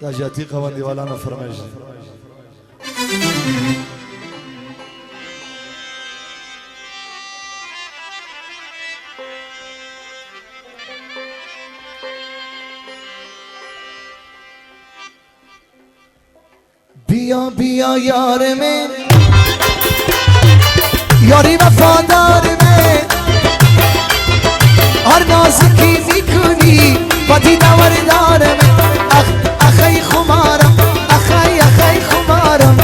دا جاتی قوان دیوالانو فرمایش بیا بیا یار من یاری وفادار من هر نازکی میکنی با دیدار دار من اخی خمارم اخی خمارم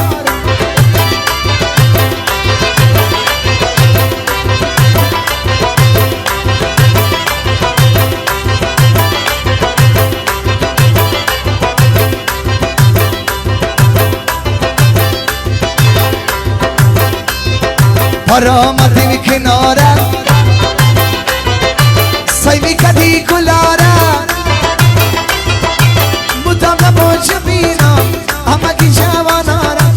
پر آمدیم کناره سایمی کدی کلاره مدام نباش بینم همگی جوانارم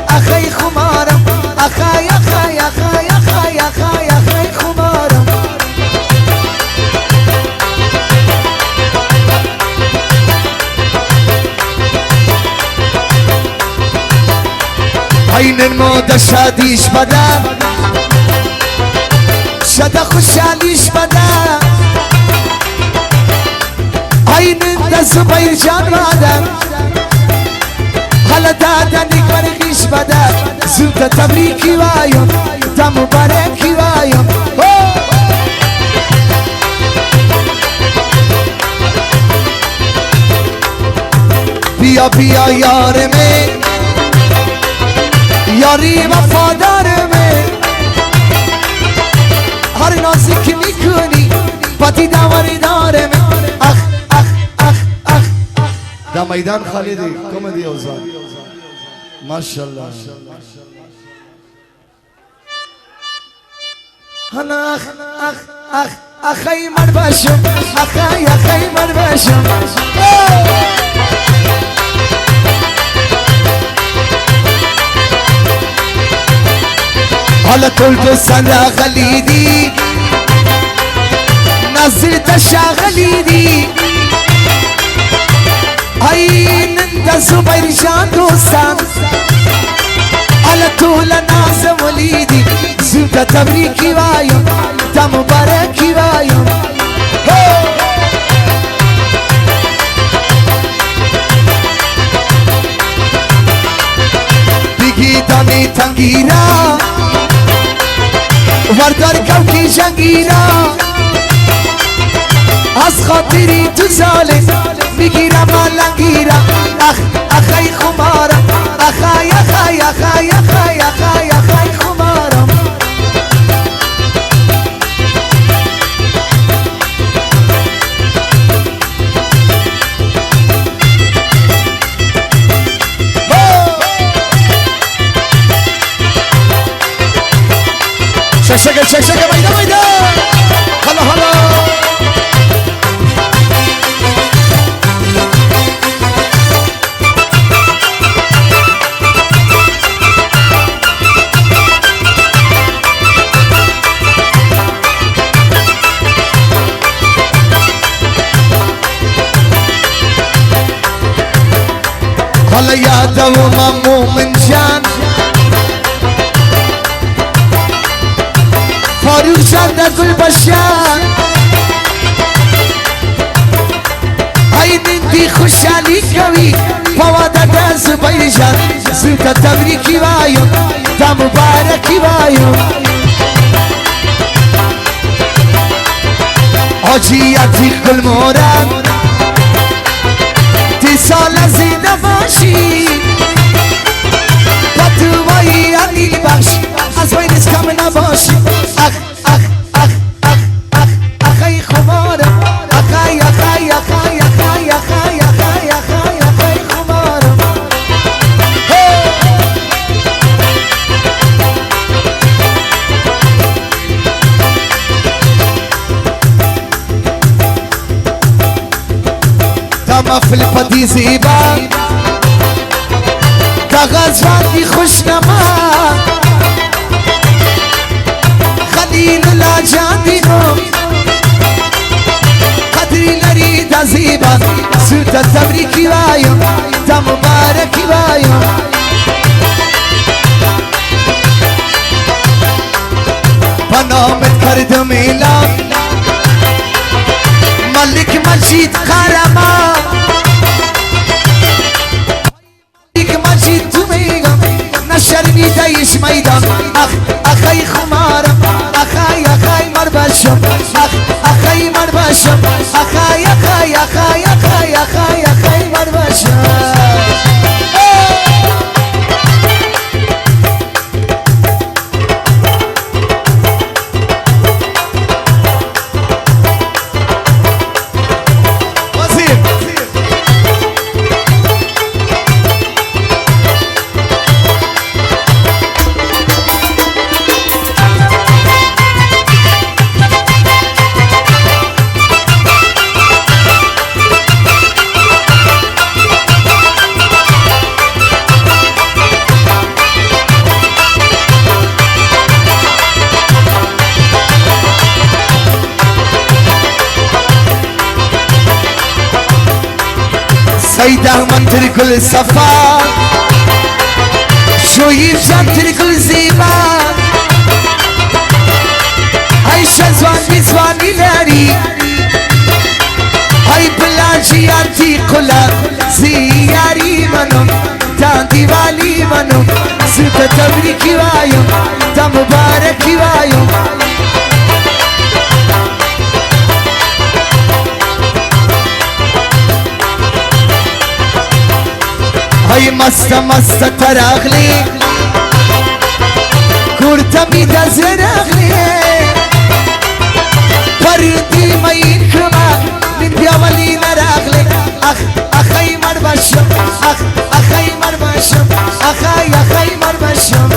اخی خمارم اخی خمارم این الموده شادیش بده شده خوشحالیش بده این ده زبیر جان بده حالا دادنی برگیش بده زود تبریکی وایم ده مبارکی وایم بیا بیا یار من یاری وفادار من هر نازی که میکنی با دیداری داره من اخ دا میدان خالی دی کمدی اوزان ماشاءالله انا اخی مر باشم اخی مر باشم حالا طول دوستان را غلیدی نظر تشاغلیدی این ده زبیر جان دوستان حالا طول ناز ولیدی زود تبریکی وایم ده مبارکی وایم بگی دانی تنگیرا وردار کوکی جنگیرا از خاطری تو ظالم میگیرم لنگیرم اخی خمارم اخی خمارم شکل میده حالا حالا یادم مومن جان فاروق جان در گل بشان این دی خوشحالی کوي پواده د زبیر جان زود تبریکی وایم دا مبارکی وایم حاجیتی گل مورد تی سال زنده باشی با دوایی علیل بخش از بینش کم نباشی اخی خمارم اخی خمارم تا مفل پدی زیبا تا غزوانی خوشنما خلیل الله جان دینو قدری لري دا زیبا سوت تبریکی وایم تا مبارکی وایم با نامت کردم اعلام ملک مجید قهرمان ملک مجید تو میگم نشرمیده‌ایش میدان اخی خمارم اخی مر باشم اخی مر باشم اخی مر باشم سید احمد ترکل صفا شویب جان ترکل زیبا عیشه زوانی لاری ای بلاجیاتی قلق زیاری منم تا دیوالی منم سوت تبریکی وایم تا مبارکی وایم ای مست تراغلی کورتمی دزرغلی پردی مین کما من بیاولی نراغلی اخی مر باشم اخی مر باشم اخی مر باشم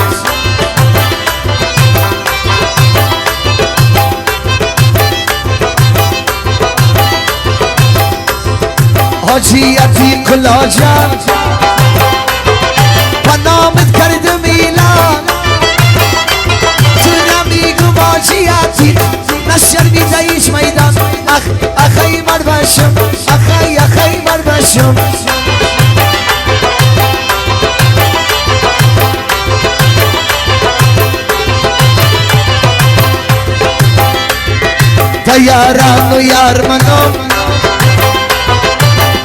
حاجی عتیق لاجا نامت کردم ایلان تو نمیگو باجی عتیق نشرمیده‌ایش میدان اخی مر باشم اخی مر باشم تیاران و یار منم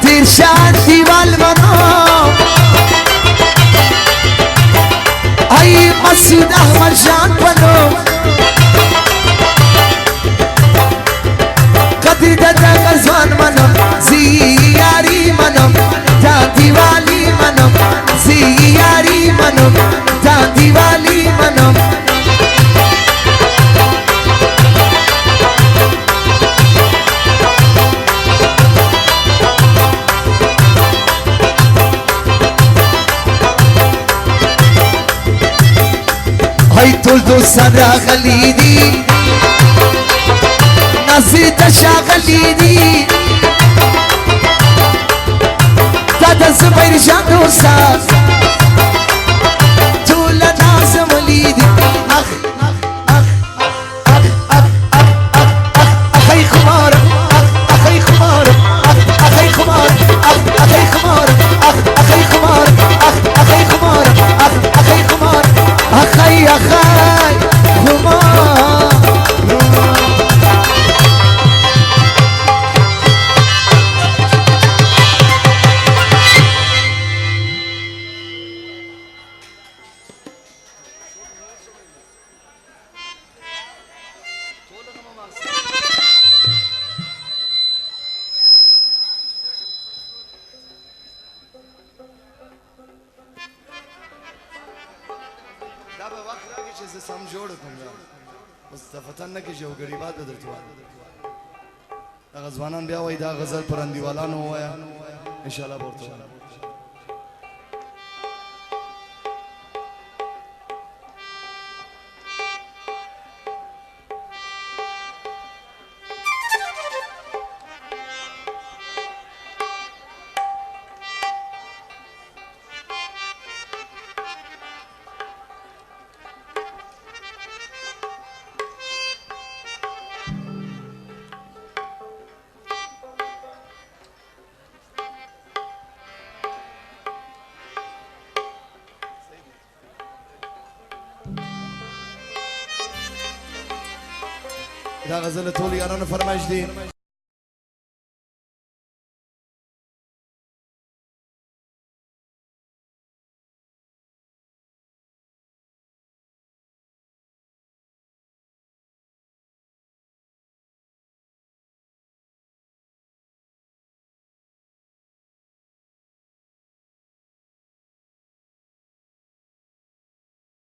دیرشان دیوال منم ای مسعود احمد جان بنو قدر دادا غزوان منم زیاری منم تا دیوالی منم زیاری منم تا دیوالی منم ای طول دوستان راغلی دی نازی تشاغلی دی دادا زبیر جان دوستان طول نازم لیدی اخی خمارم اخی خمارم اخی خمارم اخی خمارم اخی خمارم اخی خمارم اخی خمارم اخی خمارم دا به وقت راکې چې زه سم جوړ کړم بس تفتن نه کېږي او غریبات به درته وایم دغه ځوانان بیا وایي دا غزل پر انډیوالانو ووایه انشاءالله به ورته وایم دا غزل ټول یارانو فرمایش دي